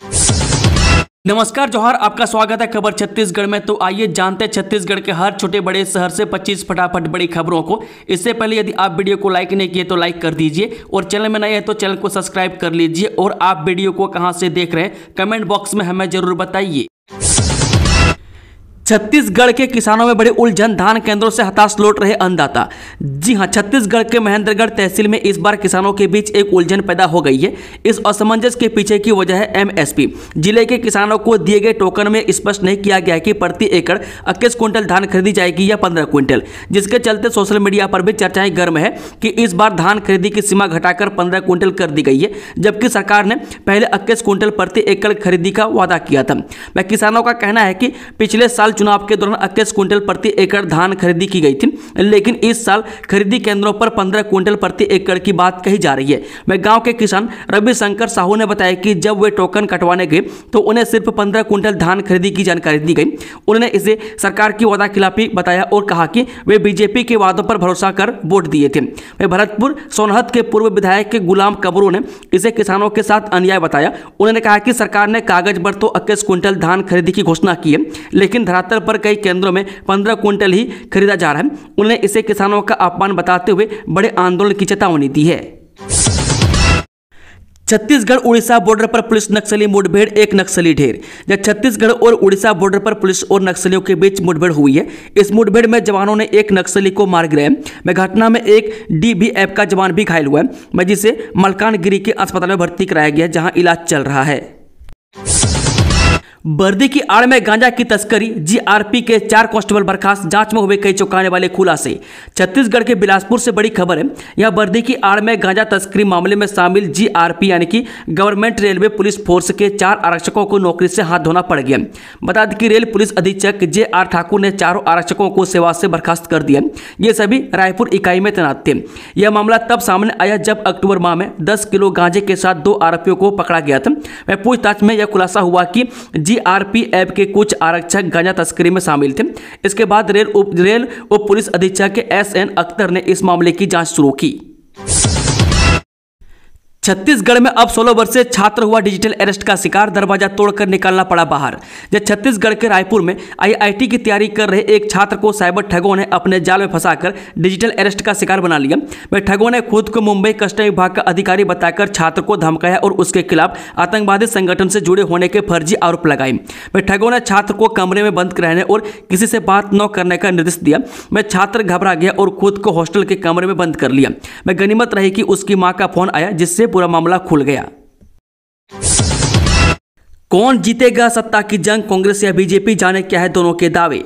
नमस्कार जोहार, आपका स्वागत है खबर छत्तीसगढ़ में। तो आइए जानते हैं छत्तीसगढ़ के हर छोटे बड़े शहर से 25 फटाफट बड़ी खबरों को। इससे पहले यदि आप वीडियो को लाइक नहीं किए तो लाइक कर दीजिए और चैनल में नए हैं तो चैनल को सब्सक्राइब कर लीजिए। और आप वीडियो को कहां से देख रहे हैं कमेंट बॉक्स में हमें जरूर बताइए। छत्तीसगढ़ के किसानों में बड़े उलझन, धान केंद्रों से हताश लौट रहे अन्नदाता। जी हां, छत्तीसगढ़ के महेंद्रगढ़ तहसील में इस बार किसानों के बीच एक उलझन पैदा हो गई है। इस असमंजस के पीछे की वजह है एमएसपी। जिले के किसानों को दिए गए टोकन में स्पष्ट नहीं किया गया कि प्रति एकड़ 21 क्विंटल धान खरीदी जाएगी या 15 क्विंटल, जिसके चलते सोशल मीडिया पर भी चर्चाएं गर्म है कि इस बार धान खरीदी की सीमा घटाकर 15 क्विंटल कर दी गई है, जबकि सरकार ने पहले 21 क्विंटल प्रति एकड़ खरीदी का वादा किया था। वह किसानों का कहना है कि पिछले साल चुनाव के दौरान 21 क्विंटल प्रति एकड़ धान खरीदी की गई थी, लेकिन इस साल खरीदी केंद्रों पर 15 क्विंटल प्रति एकड़ की बात कही जा रही है। वह गांव के किसान रवि शंकर साहू ने बताया कि जब वे टोकन कटवाने गए तो उन्हें सिर्फ 15 क्विंटल धान खरीदी की जानकारी दी गई। उन्होंने इसे सरकार की वादा खिलाफी बताया और कहा कि वे बीजेपी के वादों पर भरोसा कर वोट दिए थे। वह भरतपुर सोनहत के पूर्व विधायक के गुलाम कबरू ने इसे किसानों के साथ अन्याय बताया। उन्होंने कहा कि सरकार ने कागज पर तो 21 क्विंटल धान खरीदी की घोषणा की है, लेकिन धरातल पर कई केंद्रों में 15 क्विंटल ही खरीदा जा रहा है। उन्होंने इसे किसानों का अपमान बताते हुए बड़े आंदोलन की चेतावनी दी है। छत्तीसगढ़ उड़ीसा बॉर्डर पर पुलिस नक्सली मुठभेड़, एक नक्सली ढेर। जब छत्तीसगढ़ और उड़ीसा बॉर्डर पर पुलिस और नक्सलियों के बीच मुठभेड़ हुई है, इस मुठभेड़ में जवानों ने एक नक्सली को मार गिराया। में घटना में एक डीबीएफ का जवान भी घायल हुआ है, जिसे मलकानगिरी के अस्पताल में भर्ती कराया गया, जहां इलाज चल रहा है। वर्दी की आड़ में गांजा की तस्करी, जीआरपी के 4 कांस्टेबल बर्खास्त, जांच में हुए कई चौंकाने वाले खुलासे। छत्तीसगढ़ के बिलासपुर से बड़ी खबर है। यह वर्दी की आड़ में गांजा तस्करी मामले में शामिल जीआरपी यानी कि गवर्नमेंट रेलवे पुलिस फोर्स के 4 आरक्षकों को नौकरी से हाथ धोना पड़ गया। बता दें कि रेल पुलिस अधीक्षक जे.आर. ठाकुर ने 4 आरक्षकों को सेवा से बर्खास्त कर दिया। ये सभी रायपुर इकाई में तैनात थे। यह मामला तब सामने आया जब अक्टूबर माह में 10 किलो गांजे के साथ 2 आरोपियों को पकड़ा गया था। वह पूछताछ में यह खुलासा हुआ कि जीआरपीएफ के कुछ आरक्षक गांजा तस्करी में शामिल थे। इसके बाद रेल उप पुलिस अधीक्षक एसएन अख्तर ने इस मामले की जांच शुरू की। छत्तीसगढ़ में अब 16 वर्षीय छात्र हुआ डिजिटल अरेस्ट का शिकार, दरवाजा तोड़कर निकालना पड़ा बाहर। जब छत्तीसगढ़ के रायपुर में आईआईटी की तैयारी कर रहे एक छात्र को साइबर ठगों ने अपने जाल में फंसाकर डिजिटल अरेस्ट का शिकार बना लिया। वह ठगों ने खुद को मुंबई कस्टम विभाग का अधिकारी बताकर छात्र को धमकाया और उसके खिलाफ आतंकवादी संगठन से जुड़े होने के फर्जी आरोप लगाए। वह ठगों ने छात्र को कमरे में बंद रहने और किसी से बात न करने का निर्देश दिया। वह छात्र घबरा गया और खुद को हॉस्टल के कमरे में बंद कर लिया। वह गनीमत रही कि उसकी मां का फोन आया, जिससे पूरा मामला खुल गया। कौन जीतेगा सत्ता की जंग, कांग्रेस या बीजेपी, जाने क्या है दोनों के दावे।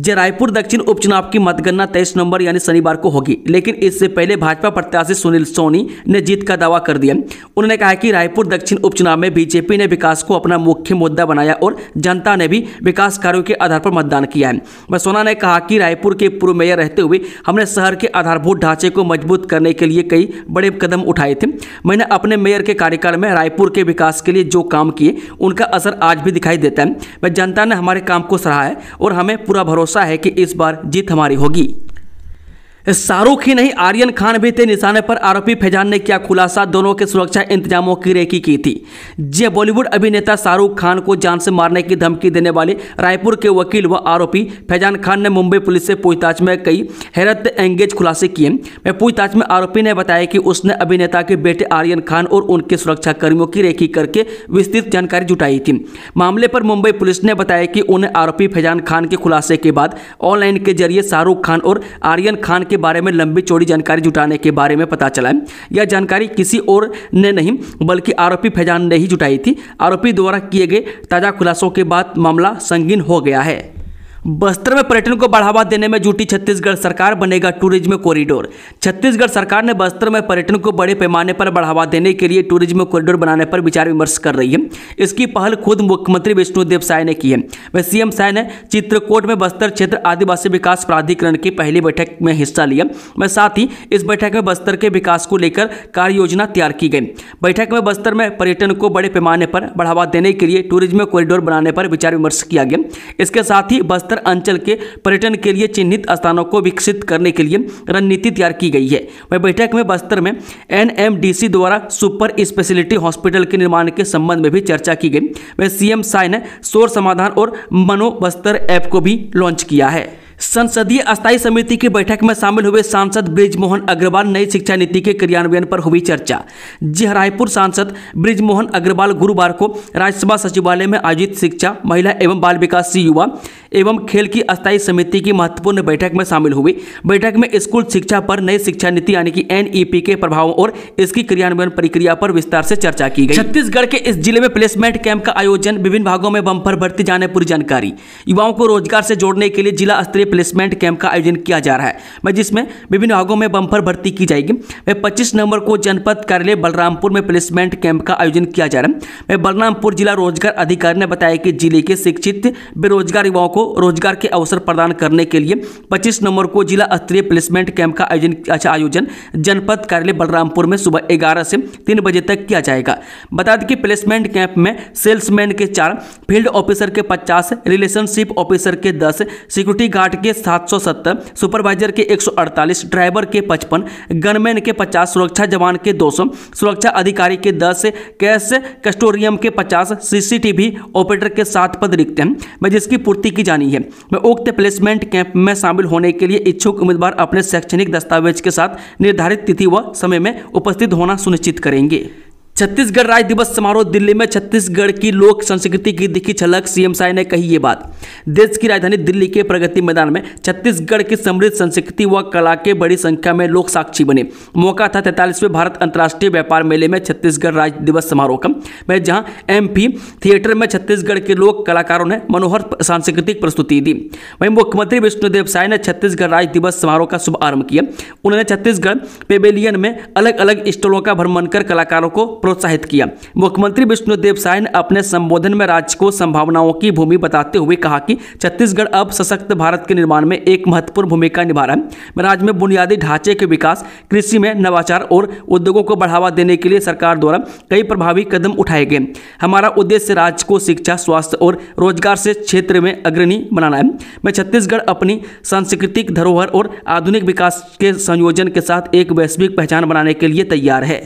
रायपुर दक्षिण उपचुनाव की मतगणना 23 नवंबर यानी शनिवार को होगी, लेकिन इससे पहले भाजपा प्रत्याशी सुनील सोनी ने जीत का दावा कर दिया। उन्होंने कहा कि रायपुर दक्षिण उपचुनाव में बीजेपी ने विकास को अपना मुख्य मुद्दा बनाया और जनता ने भी विकास कार्यों के आधार पर मतदान किया है। वह सोना ने कहा कि रायपुर के पूर्व मेयर रहते हुए हमने शहर के आधारभूत ढांचे को मजबूत करने के लिए कई बड़े कदम उठाए थे। मैंने अपने मेयर के कार्यकाल में रायपुर के विकास के लिए जो काम किए उनका असर आज भी दिखाई देता है। वह जनता ने हमारे काम को सराहा है और हमें पूरा भरोसा है कि इस बार जीत हमारी होगी। शाहरुख ही नहीं, आर्यन खान भी थे निशाने पर। आरोपी फैजान ने क्या खुलासा, दोनों के सुरक्षा इंतजामों की रेकी की थी। जी, बॉलीवुड अभिनेता शाहरुख खान को जान से मारने की धमकी देने वाले रायपुर के वकील व आरोपी फैजान खान ने मुंबई पुलिस से पूछताछ में कई हैरत एंगेज खुलासे किए। मैं पूछताछ में आरोपी ने बताया कि उसने अभिनेता के बेटे आर्यन खान और उनके सुरक्षा कर्मियों की रेकी करके विस्तृत जानकारी जुटाई थी। मामले पर मुंबई पुलिस ने बताया कि उन्हें आरोपी फैजान खान के खुलासे के बाद ऑनलाइन के जरिए शाहरुख खान और आर्यन खान के बारे में लंबी चौड़ी जानकारी जुटाने के बारे में पता चला। यह जानकारी किसी और ने नहीं बल्कि आरोपी फैजान ने ही जुटाई थी। आरोपी द्वारा किए गए ताजा खुलासों के बाद मामला संगीन हो गया है। बस्तर में पर्यटन को बढ़ावा देने में जुटी छत्तीसगढ़ सरकार, बनेगा टूरिज्म कॉरिडोर। छत्तीसगढ़ सरकार ने बस्तर में पर्यटन को बड़े पैमाने पर बढ़ावा देने के लिए टूरिज्म कॉरिडोर बनाने पर विचार विमर्श कर रही है। इसकी पहल खुद मुख्यमंत्री विष्णुदेव साय ने की है। वह सीएम साय ने चित्रकोट में बस्तर क्षेत्र आदिवासी विकास प्राधिकरण की पहली बैठक में हिस्सा लिया। वह साथ ही इस बैठक में बस्तर के विकास को लेकर कार्य योजना तैयार की गई। बैठक में बस्तर में पर्यटन को बड़े पैमाने पर बढ़ावा देने के लिए टूरिज्म कॉरिडोर बनाने पर विचार विमर्श किया गया। इसके साथ ही बस्तर सीमांतर अंचल के पर्यटन के लिए चिन्हित स्थानों को विकसित करने के लिए रणनीति तैयार की गई है। वह बैठक में बस्तर में NMDC द्वारा सुपर स्पेशलिटी हॉस्पिटल के निर्माण के संबंध में भी चर्चा की गई। वह CM साय ने शोर समाधान और मनो बस्तर ऐप को भी लॉन्च किया है। संसदीय अस्थायी समिति की बैठक में शामिल हुए सांसद बृजमोहन अग्रवाल नई शिक्षा नीति के क्रियान्वयन पर हुई चर्चा। रायपुर सांसद बृजमोहन अग्रवाल गुरुवार को राज्यसभा सचिवालय में आयोजित शिक्षा, महिला एवं बाल विकास, युवा एवं खेल की अस्थायी समिति की महत्वपूर्ण बैठक में शामिल हुए। बैठक में स्कूल शिक्षा पर नई शिक्षा नीति यानी कि NEP के प्रभावों और इसकी क्रियान्वयन प्रक्रिया पर विस्तार से चर्चा की गई। छत्तीसगढ़ के इस जिले में प्लेसमेंट कैंप का आयोजन, विभिन्न भागों में बम्पर भर्ती, जाने पूरी जानकारी। युवाओं को रोजगार से जोड़ने के लिए जिला स्तरीय प्लेसमेंट कैंप का आयोजन किया जा रहा है, जिसमें विभिन्न भागों में बम्पर भर्ती की जाएगी। 25 नवंबर को जनपद कार्यालय बलरामपुर में प्लेसमेंट कैंप का आयोजन किया जा रहा है। बलरामपुर जिला रोजगार अधिकारी ने बताया कि जिले के शिक्षित बेरोजगार युवाओं को रोजगार के अवसर प्रदान करने के लिए 25 नवंबर को जिला स्तरीय प्लेसमेंट कैंप का आयोजन जनपद कार्यालय बलरामपुर में सुबह 11 से 3 बजे तक किया जाएगा। बता दें कि प्लेसमेंट कैंप में सेल्समैन के 4, फील्ड ऑफिसर के 50, रिलेशनशिप ऑफिसर के 10, सिक्योरिटी गार्ड के 770, सुपरवाइजर के 148, ड्राइवर के 55, गनमैन के 50, सुरक्षा जवान के 200, सुरक्षा अधिकारी के 10, कैश कस्टोरियम के 50, CCTV ऑपरेटर के 7 पद रिक्त हैं, जिसकी पूर्ति की जानी है। उक्त प्लेसमेंट कैंप में शामिल होने के लिए इच्छुक उम्मीदवार अपने शैक्षणिक दस्तावेज के साथ निर्धारित तिथि व समय में उपस्थित होना सुनिश्चित करेंगे। छत्तीसगढ़ राज्य दिवस समारोह दिल्ली में छत्तीसगढ़ की लोक संस्कृति की दिखी झलक। CM साय ने कही ये बात। देश की राजधानी दिल्ली के प्रगति मैदान में छत्तीसगढ़ की समृद्ध संस्कृति व कला के बड़ी संख्या में लोग साक्षी बने। मौका था 43वें भारत अंतर्राष्ट्रीय व्यापार मेले में छत्तीसगढ़ राज्य दिवस समारोह का, जहां MP थिएटर में छत्तीसगढ़ के लोक कलाकारों ने मनोहर सांस्कृतिक प्रस्तुति दी। वहीं मुख्यमंत्री विष्णुदेव साय ने छत्तीसगढ़ राज्य दिवस समारोह का शुभारंभ किया। उन्होंने छत्तीसगढ़ पेवेलियन में अलग अलग स्टॉलों का भ्रमण कर कलाकारों को प्रोत्साहित किया। मुख्यमंत्री विष्णुदेव साय ने अपने संबोधन में राज्य को संभावनाओं की भूमि बताते हुए कहा कि छत्तीसगढ़ अब सशक्त भारत के निर्माण में एक महत्वपूर्ण भूमिका निभा रहा है। राज्य में बुनियादी ढांचे के विकास, कृषि में नवाचार और उद्योगों को बढ़ावा देने के लिए सरकार द्वारा कई प्रभावी कदम उठाए गए। हमारा उद्देश्य राज्य को शिक्षा, स्वास्थ्य और रोजगार से क्षेत्र में अग्रणी बनाना है। छत्तीसगढ़ अपनी सांस्कृतिक धरोहर और आधुनिक विकास के संयोजन के साथ एक वैश्विक पहचान बनाने के लिए तैयार है।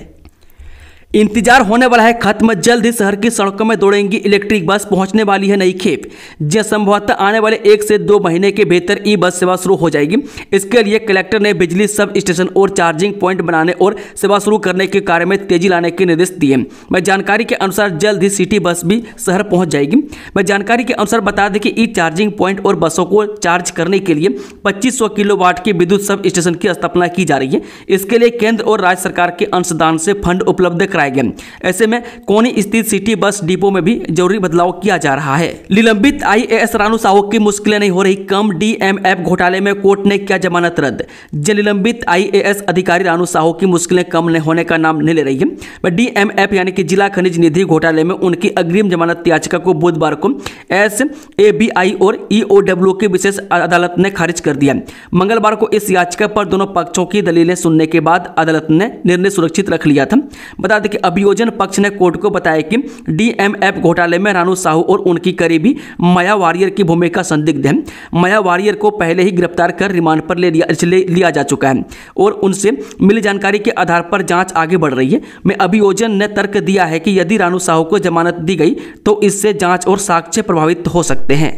इंतजार होने वाला है खत्म, जल्द ही शहर की सड़कों में दौड़ेंगी इलेक्ट्रिक बस, पहुंचने वाली है नई खेप। जो संभवतः आने वाले 1 से 2 महीने के भीतर बस सेवा शुरू हो जाएगी। इसके लिए कलेक्टर ने बिजली सब स्टेशन और चार्जिंग पॉइंट बनाने और सेवा शुरू करने के कार्य में तेजी लाने के निर्देश दिए। जानकारी के अनुसार जल्द ही सिटी बस भी शहर पहुंच जाएगी। जानकारी के अनुसार बता दें कि चार्जिंग पॉइंट और बसों को चार्ज करने के लिए 2500 किलोवाट के विद्युत सब स्टेशन की स्थापना की जा रही है। इसके लिए केंद्र और राज्य सरकार के अंशदान से फंड उपलब्ध कराए गए। ऐसे में कोनी स्थित सिटी बस डिपो में भी जरूरी बदलाव किया जा रहा है। निलंबित IAS रानू साहू की मुश्किलें नहीं हो रही कम, DMF घोटाले में कोर्ट ने किया जमानत रद्द। निलंबित IAS अधिकारी रानू साहू की मुश्किलें कम होने का नाम नहीं ले रही है। DMF यानी कि जिला खनिज निधि घोटाले में उनकी अग्रिम जमानत याचिका को बुधवार को SABI और EOW की विशेष अदालत ने खारिज कर दिया। मंगलवार को इस याचिका पर दोनों पक्षों की दलीलें सुनने के बाद अदालत ने निर्णय सुरक्षित रख लिया था। बता दें कि अभियोजन पक्ष ने कोर्ट को बताया कि DMF घोटाले में रानू साहू और उनकी करीबी माया वारियर की भूमिका संदिग्ध है। माया वारियर को पहले ही गिरफ्तार कर रिमांड पर ले लिया जा चुका है और उनसे मिली जानकारी के आधार पर जांच आगे बढ़ रही है। अभियोजन ने तर्क दिया है कि यदि रानू साहू को जमानत दी गई तो इससे जांच और साक्ष्य प्रभावित हो सकते हैं।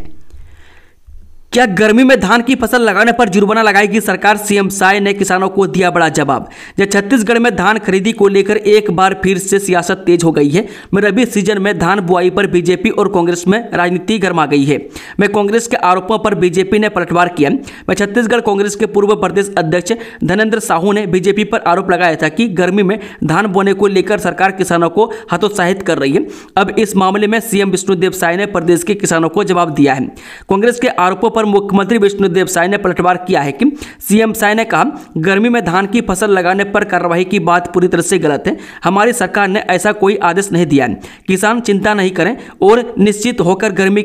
क्या गर्मी में धान की फसल लगाने पर जुर्माना लगाएगी सरकार? CM साय ने किसानों को दिया बड़ा जवाब। जब छत्तीसगढ़ में धान खरीदी को लेकर एक बार फिर से सियासत तेज हो गई है। रबी सीजन में धान बुआई पर बीजेपी और कांग्रेस में राजनीति गर्मा गई है। कांग्रेस के आरोपों पर बीजेपी ने पलटवार किया। छत्तीसगढ़ कांग्रेस के पूर्व प्रदेश अध्यक्ष धनेंद्र साहू ने बीजेपी पर आरोप लगाया था कि गर्मी में धान बोने को लेकर सरकार किसानों को हतोत्साहित कर रही है। अब इस मामले में CM विष्णुदेव साय ने प्रदेश के किसानों को जवाब दिया है। कांग्रेस के आरोपों पर मुख्यमंत्री विष्णुदेव साय ने पलटवार किया है कि CM साय ने कहा, गर्मी में धान की फसल लगाने पर कार्रवाई की बात पूरी तरह से गलत है। हमारी सरकार ने ऐसा कोई आदेश नहीं दिया है। किसान चिंता नहीं करें और निश्चित होकर गर्मी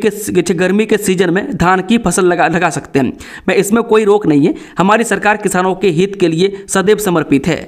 के सीजन में धान की फसल लगा सकते हैं। इसमें कोई रोक नहीं है। हमारी सरकार किसानों के हित के लिए सदैव समर्पित है।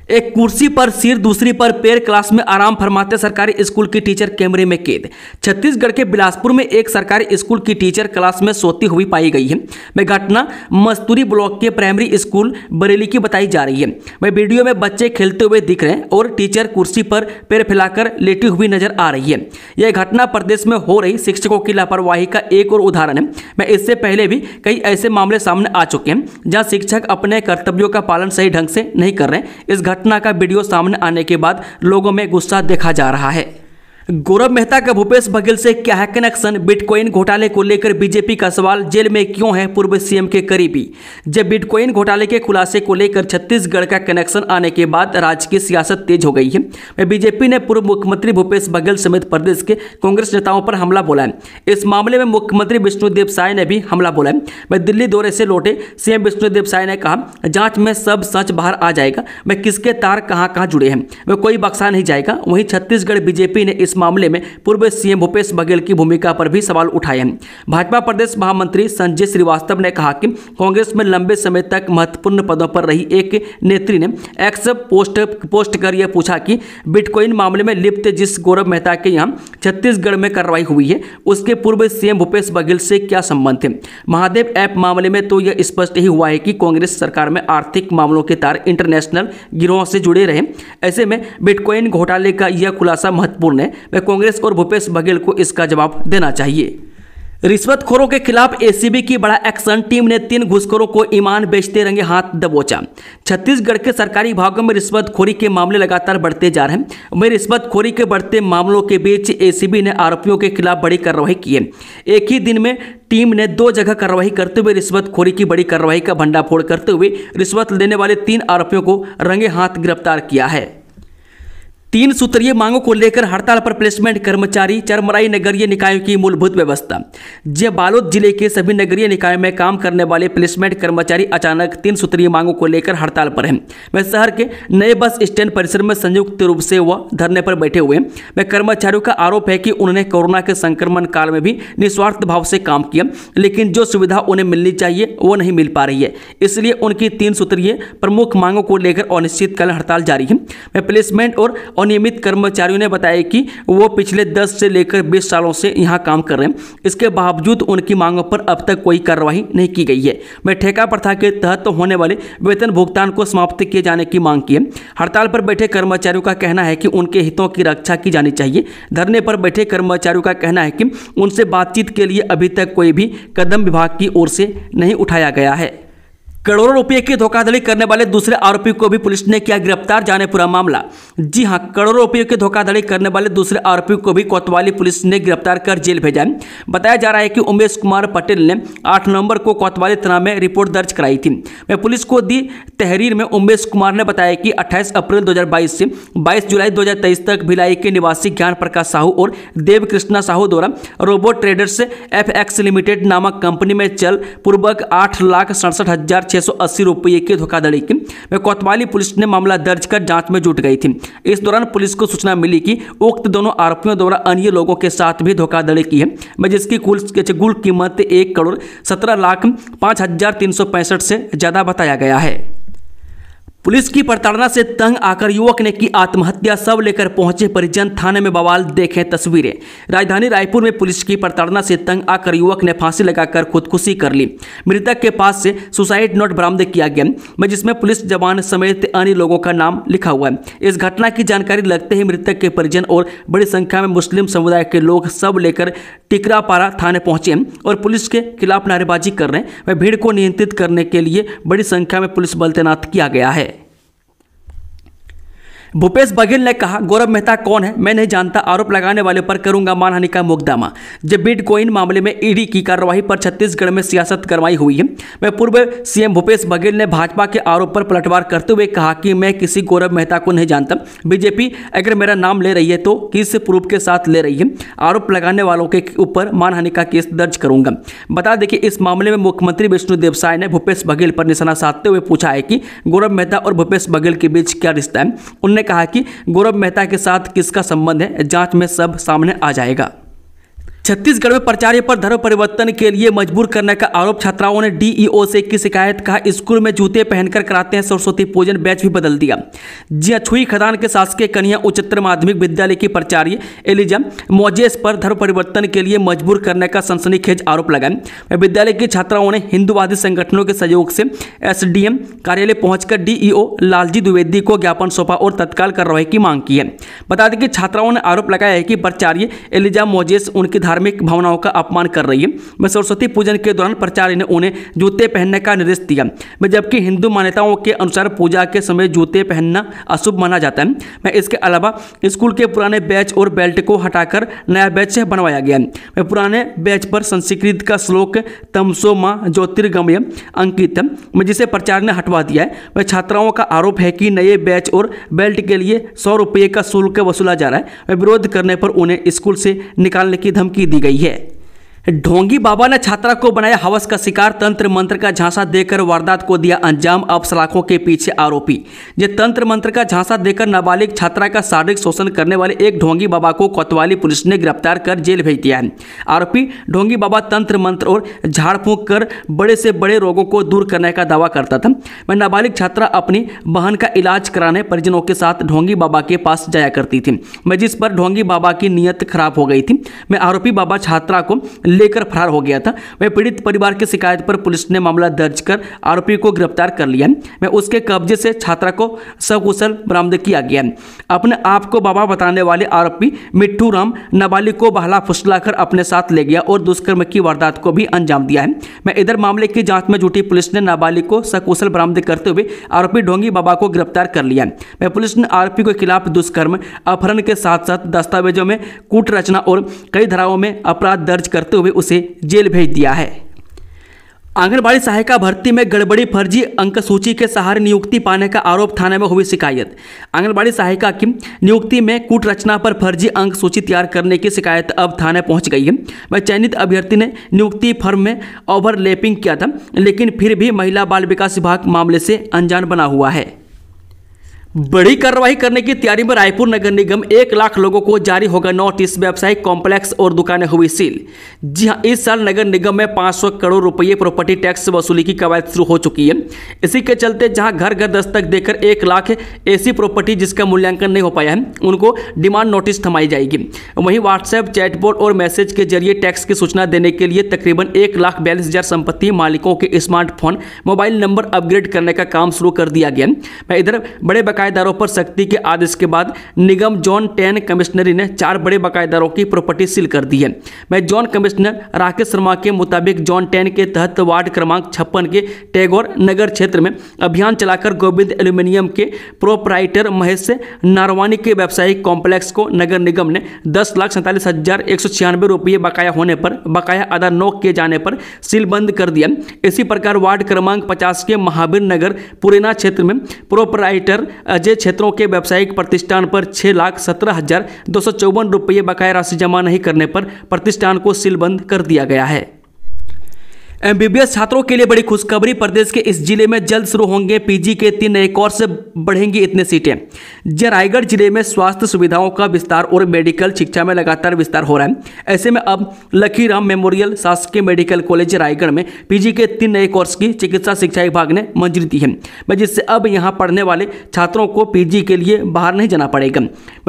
एक कुर्सी पर सिर दूसरी पर पैर क्लास में आराम फरमाते सरकारी स्कूल की टीचर कैमरे में कैद। छत्तीसगढ़ के बिलासपुर में एक सरकारी स्कूल की टीचर क्लास में सोती हुई पाई गई है। वह घटना मस्तूरी ब्लॉक के प्राइमरी स्कूल बरेली की बताई जा रही है। वह वीडियो में बच्चे खेलते हुए दिख रहे हैं और टीचर कुर्सी पर पैर फैलाकर लेटी हुई नजर आ रही है। यह घटना प्रदेश में हो रही शिक्षकों की लापरवाही का एक और उदाहरण है। मैं इससे पहले भी कई ऐसे मामले सामने आ चुके हैं जहां शिक्षक अपने कर्तव्यों का पालन सही ढंग से नहीं कर रहे। इस घटना का वीडियो सामने आने के बाद लोगों में गुस्सा देखा जा रहा है। गौरव मेहता का भूपेश बघेल से क्या है कनेक्शन? बिटकॉइन घोटाले को लेकर बीजेपी का सवाल, जेल में क्यों है पूर्व सीएम के करीबी? जब बिटकॉइन घोटाले के खुलासे को लेकर छत्तीसगढ़ का कनेक्शन आने के बाद राज्य की सियासत तेज हो गई है। बीजेपी ने पूर्व मुख्यमंत्री भूपेश बघेल समेत प्रदेश के कांग्रेस नेताओं पर हमला बोला है। इस मामले में मुख्यमंत्री विष्णुदेव साय ने भी हमला बोला है। वह दिल्ली दौरे से लौटे सीएम विष्णुदेव साय ने कहा, जांच में सब सच बाहर आ जाएगा। वह किसके तार कहां कहां जुड़े हैं वह कोई बख्शा नहीं जाएगा। वहीं छत्तीसगढ़ बीजेपी ने इस मामले में पूर्व सीएम भूपेश बघेल की भूमिका पर भी सवाल उठाए हैं। भाजपा प्रदेश महामंत्री संजय श्रीवास्तव ने कहा कि कांग्रेस में लंबे समय तक महत्वपूर्ण पदों पर रही एक नेत्री ने एक्स पोस्ट कर यह पूछा कि बिटकॉइन मामले में लिप्त जिस गौरव मेहता के यहां छत्तीसगढ़ में कार्रवाई हुई है उसके पूर्व सीएम भूपेश बघेल से क्या संबंध थे? महादेव ऐप मामले में तो यह स्पष्ट ही हुआ है कि कांग्रेस सरकार में आर्थिक मामलों के तार इंटरनेशनल गिरोह से जुड़े रहे। ऐसे में बिटकॉइन घोटाले का यह खुलासा महत्वपूर्ण है। वह कांग्रेस और भूपेश बघेल को इसका जवाब देना चाहिए। रिश्वतखोरों के खिलाफ एसीबी की बड़ा एक्शन, टीम ने 3 घुसखोरों को ईमान बेचते रंगे हाथ दबोचा। छत्तीसगढ़ के सरकारी विभागों में रिश्वतखोरी के मामले लगातार बढ़ते जा रहे हैं। वहीं रिश्वतखोरी के बढ़ते मामलों के बीच एसीबी ने आरोपियों के खिलाफ बड़ी कार्रवाई की है। एक ही दिन में टीम ने 2 जगह कार्रवाई करते हुए रिश्वतखोरी की बड़ी कार्रवाई का भंडाफोड़ करते हुए रिश्वत लेने वाले 3 आरोपियों को रंगे हाथ गिरफ्तार किया है। 3 सूत्रीय मांगों को लेकर हड़ताल पर प्लेसमेंट कर्मचारी, चरमराई नगरीय निकायों की मूलभूत व्यवस्था। बालोद जिले के सभी नगरीय निकायों में काम करने वाले प्लेसमेंट कर्मचारी अचानक 3 सूत्रीय मांगों को लेकर हड़ताल पर हैं। वह शहर के नए बस स्टैंड परिसर में संयुक्त रूप से वह धरने पर बैठे हुए हैं। वह कर्मचारियों का आरोप है कि उन्होंने कोरोना के संक्रमण काल में भी निस्वार्थ भाव से काम किया, लेकिन जो सुविधा उन्हें मिलनी चाहिए वो नहीं मिल पा रही है। इसलिए उनकी 3 सूत्रीय प्रमुख मांगों को लेकर अनिश्चितकालीन हड़ताल जारी है। वह प्लेसमेंट और अनियमित कर्मचारियों ने बताया कि वो पिछले 10 से लेकर 20 सालों से यहां काम कर रहे हैं। इसके बावजूद उनकी मांगों पर अब तक कोई कार्रवाई नहीं की गई है। वह ठेका प्रथा के तहत होने वाले वेतन भुगतान को समाप्त किए जाने की मांग की है। हड़ताल पर बैठे कर्मचारियों का कहना है कि उनके हितों की रक्षा की जानी चाहिए। धरने पर बैठे कर्मचारियों का कहना है कि उनसे बातचीत के लिए अभी तक कोई भी कदम विभाग की ओर से नहीं उठाया गया है। करोड़ों रुपए की धोखाधड़ी करने वाले दूसरे आरोपी को भी पुलिस ने किया गिरफ्तार, जाने पूरा मामला। जी हां, करोड़ों रुपए की धोखाधड़ी करने वाले दूसरे आरोपी को भी कोतवाली पुलिस ने गिरफ्तार कर जेल भेजा है। बताया जा रहा है कि उमेश कुमार पटेल ने 8 नवंबर को कोतवाली थाना में रिपोर्ट दर्ज कराई थी। वह पुलिस को दी तहरीर में उमेश कुमार ने बताया कि 28 अप्रैल 2022 से 22 जुलाई 2023 तक भिलाई के निवासी ज्ञान प्रकाश साहू और देव कृष्णा साहू द्वारा रोबोट ट्रेडर्स FX लिमिटेड नामक कंपनी में चल पूर्वक 8,67,680 रुपये की धोखाधड़ी की। वह कोतवाली पुलिस ने मामला दर्ज कर जांच में जुट गई थी। इस दौरान पुलिस को सूचना मिली कि उक्त दोनों आरोपियों द्वारा अन्य लोगों के साथ भी धोखाधड़ी की है, जिसकी कुल कीमत 1,17,05,365 से ज्यादा बताया गया है। पुलिस की प्रताड़ना से तंग आकर युवक ने की आत्महत्या, सब लेकर पहुंचे परिजन, थाने में बवाल, देखें तस्वीरें। राजधानी रायपुर में पुलिस की प्रताड़ना से तंग आकर युवक ने फांसी लगाकर खुदकुशी कर ली। मृतक के पास से सुसाइड नोट बरामद किया गया, जिसमें पुलिस जवान समेत अन्य लोगों का नाम लिखा हुआ है। इस घटना की जानकारी लगते ही मृतक के परिजन और बड़ी संख्या में मुस्लिम समुदाय के लोग सब लेकर टिकरापारा थाने पहुंचे और पुलिस के खिलाफ नारेबाजी कर रहे हैं। वह भीड़ को नियंत्रित करने के लिए बड़ी संख्या में पुलिस बल तैनात किया गया है। भूपेश बघेल ने कहा, गौरव मेहता कौन है मैं नहीं जानता, आरोप लगाने वाले पर करूंगा मानहानि का मुकदमा। जब बिटकॉइन मामले में ईडी की कार्रवाई पर छत्तीसगढ़ में सियासत करवाई हुई है। वह पूर्व सीएम भूपेश बघेल ने भाजपा के आरोप पर पलटवार करते हुए कहा कि मैं किसी गौरव मेहता को नहीं जानता। बीजेपी अगर मेरा नाम ले रही है तो किस प्रूफ के साथ ले रही है? आरोप लगाने वालों के ऊपर मानहानि का केस दर्ज करूंगा। बता दें कि इस मामले में मुख्यमंत्री विष्णुदेव साय ने भूपेश बघेल पर निशाना साधते हुए पूछा है कि गौरव मेहता और भूपेश बघेल के बीच क्या रिश्ता है। उन्होंने कहा कि गौरव मेहता के साथ किसका संबंध है, जांच में सब सामने आ जाएगा। छत्तीसगढ़ में प्राचार्य पर धर्म परिवर्तन के लिए मजबूर करने का आरोप। छात्राओं ने डीईओ से की शिकायत। कहा स्कूल में जूते पहनकर कराते हैं सरस्वती पूजन, बैच भी बदल दिया। जी छुई खदान के शासकीय कन्या उच्चतर माध्यमिक विद्यालय की प्राचार्य एलिजा मोजेस पर धर्म परिवर्तन के लिए मजबूर करने का सनसनीखेज आरोप लगाया। विद्यालय की छात्राओं ने हिंदूवादी संगठनों के सहयोग से एसडीएम कार्यालय पहुंचकर डीईओ लालजी द्विवेदी को ज्ञापन सौंपा और तत्काल कार्रवाई की मांग की है। बता दें कि छात्राओं ने आरोप लगाया है कि प्राचार्य एलिजा मोजेस उनकी धार्मिक भावनाओं का अपमान कर रही है। मैं सरस्वती पूजन के दौरान प्राचार्य ने उन्हें जूते पहनने का निर्देश दिया। मैं जबकि हिंदू मान्यताओं के अनुसार पूजा के समय जूते पहनना अशुभ माना जाता है। मैं इसके अलावा स्कूल के पुराने बैच और बेल्ट को हटाकर नया बैच बनवाया गया। मैं पुराने बैच पर संस्कृत का श्लोक तमसो मां ज्योतिर्गमय अंकित है, मैं जिसे प्राचार्य ने हटवा दिया है। वह छात्राओं का आरोप है कि नए बैच और बेल्ट के लिए 100 रुपये का शुल्क वसूला जा रहा है। वह विरोध करने पर उन्हें स्कूल से निकालने की धमकी दी गई है। ढोंगी बाबा ने छात्रा को बनाया हवस का शिकार। तंत्र मंत्र का झांसा देकर वारदात को दिया अंजाम। अब सलाखों के पीछे आरोपी। ये तंत्र मंत्र का झांसा देकर नाबालिग छात्रा का शारीरिक शोषण करने वाले एक ढोंगी बाबा को कोतवाली पुलिस ने गिरफ्तार कर जेल भेज दिया है। आरोपी ढोंगी बाबा तंत्र मंत्र और झाड़ फूंक कर बड़े से बड़े रोगों को दूर करने का दावा करता था। वह नाबालिग छात्रा अपनी बहन का इलाज कराने परिजनों के साथ ढोंगी बाबा के पास जाया करती थी, मैं जिस पर ढोंगी बाबा की नीयत खराब हो गई थी। मैं आरोपी बाबा छात्रा को लेकर फरार हो गया था। वह पीड़ित परिवार की शिकायत पर पुलिस ने मामला दर्ज कर आरोपी को गिरफ्तार कर लिया। मैं उसके कब्जे से छात्रा को सकुशल बरामद किया गया। अपने आप को बाबा बताने वाले आरोपी मिट्टू राम नाबालिग को बहला फुसलाकर अपने साथ ले गया और दुष्कर्म की वारदात को भी अंजाम दिया है। मैं इधर मामले की जांच में जुटी पुलिस ने नाबालिग को सकुशल बरामद करते हुए आरोपी ढोंगी बाबा को गिरफ्तार कर लिया। मैं पुलिस ने आरोपी के खिलाफ दुष्कर्म, अपहरण के साथ साथ दस्तावेजों में कूट रचना और कई धाराओं में अपराध दर्ज करते हुए उसे जेल भेज दिया है। आंगनबाड़ी सहायिका भर्ती में गड़बड़ी, फर्जी अंक सूची के सहारे नियुक्ति पाने का आरोप। थाने में हुई शिकायत। आंगनबाड़ी सहायिका की नियुक्ति में कूट रचना पर फर्जी अंक सूची तैयार करने की शिकायत अब थाने पहुंच गई है। वह चयनित अभ्यर्थी ने नियुक्ति फर्म में ओवरलैपिंग किया था, लेकिन फिर भी महिला बाल विकास विभाग मामले से अनजान बना हुआ है। बड़ी कार्रवाई करने की तैयारी में रायपुर नगर निगम। 1 लाख लोगों को जारी होगा नोटिस। व्यावसायिक कॉम्प्लेक्स और दुकानें हुई सील। जी हां, इस साल नगर निगम में 500 करोड़ रुपए प्रॉपर्टी टैक्स वसूली की कवायद शुरू हो चुकी है। इसी के चलते जहां घर घर दस्तक देकर 1 लाख ऐसी प्रॉपर्टी जिसका मूल्यांकन नहीं हो पाया है उनको डिमांड नोटिस थमाई जाएगी। वहीं व्हाट्सएप, चैटबोट और मैसेज के जरिए टैक्स की सूचना देने के लिए तकरीबन 1,42,000 संपत्ति मालिकों के स्मार्टफोन, मोबाइल नंबर अपग्रेड करने का काम शुरू कर दिया गया। मैं इधर बड़े बकायेदारों पर सख्ती के आदेश के बाद निगम जोन 10 कमिश्नरी ने 4 बड़े बकायेदारों की प्रॉपर्टी सील कर दी है। मैं जोन कमिश्नर राकेश शर्मा के मुताबिक जोन 10 के तहत वार्ड क्रमांक 56 के टैगोर नगर क्षेत्र में अभियान चलाकर गोविंद एल्यूमिनियम के प्रोपराइटर महेश नारवानी के व्यावसायिक कॉम्प्लेक्स को नगर निगम ने 10,47,196 रुपये बकाया होने पर बकाया अदा न किए जाने पर सील बंद कर दिया। इसी प्रकार वार्ड क्रमांक 50 के महावीर नगर पुरेना क्षेत्र में प्रोपराइटर अजय क्षेत्रों के व्यावसायिक प्रतिष्ठान पर 6,17,254 रुपये बकाया राशि जमा नहीं करने पर प्रतिष्ठान को सील बंद कर दिया गया है। एमबीबीएस छात्रों के लिए बड़ी खुशखबरी। प्रदेश के इस जिले में जल्द शुरू होंगे पीजी के 3 नए कोर्स, बढ़ेंगी इतने सीटें। रायगढ़ जिले में स्वास्थ्य सुविधाओं का विस्तार और मेडिकल शिक्षा में लगातार विस्तार हो रहा है। ऐसे में अब लखीराम मेमोरियल शासकीय मेडिकल कॉलेज रायगढ़ में पीजी के 3 नए कोर्स की चिकित्सा शिक्षा विभाग ने मंजूरी दी है, जिससे अब यहाँ पढ़ने वाले छात्रों को पीजी के लिए बाहर नहीं जाना पड़ेगा।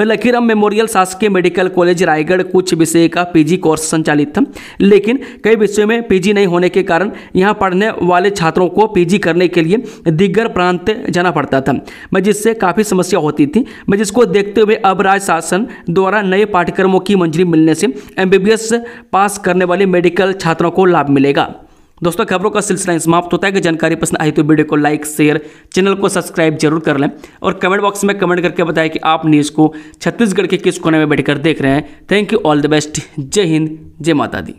लखीराम मेमोरियल शासकीय मेडिकल कॉलेज रायगढ़ कुछ विषय का पीजी कोर्स संचालित था, लेकिन कई विषयों में पीजी नहीं होने के कारण यहां पढ़ने वाले छात्रों को पीजी करने के लिए दिग्गर प्रांत जाना पड़ता था, जिससे काफी समस्या होती थी। जिसको देखते हुए अब राज्य शासन द्वारा नए पाठ्यक्रमों की मंजूरी मिलने से एमबीबीएस पास करने वाले मेडिकल छात्रों को लाभ मिलेगा। दोस्तों, खबरों का सिलसिला समाप्त होता है। कि जानकारी पसंद आई तो वीडियो को लाइक, शेयर, चैनल को सब्सक्राइब जरूर कर लें और कमेंट बॉक्स में कमेंट करके बताएं कि आप न्यूज़ को छत्तीसगढ़ के किस कोने में बैठकर देख रहे हैं। Thank you, all the best. जय हिंद, जय माता दी।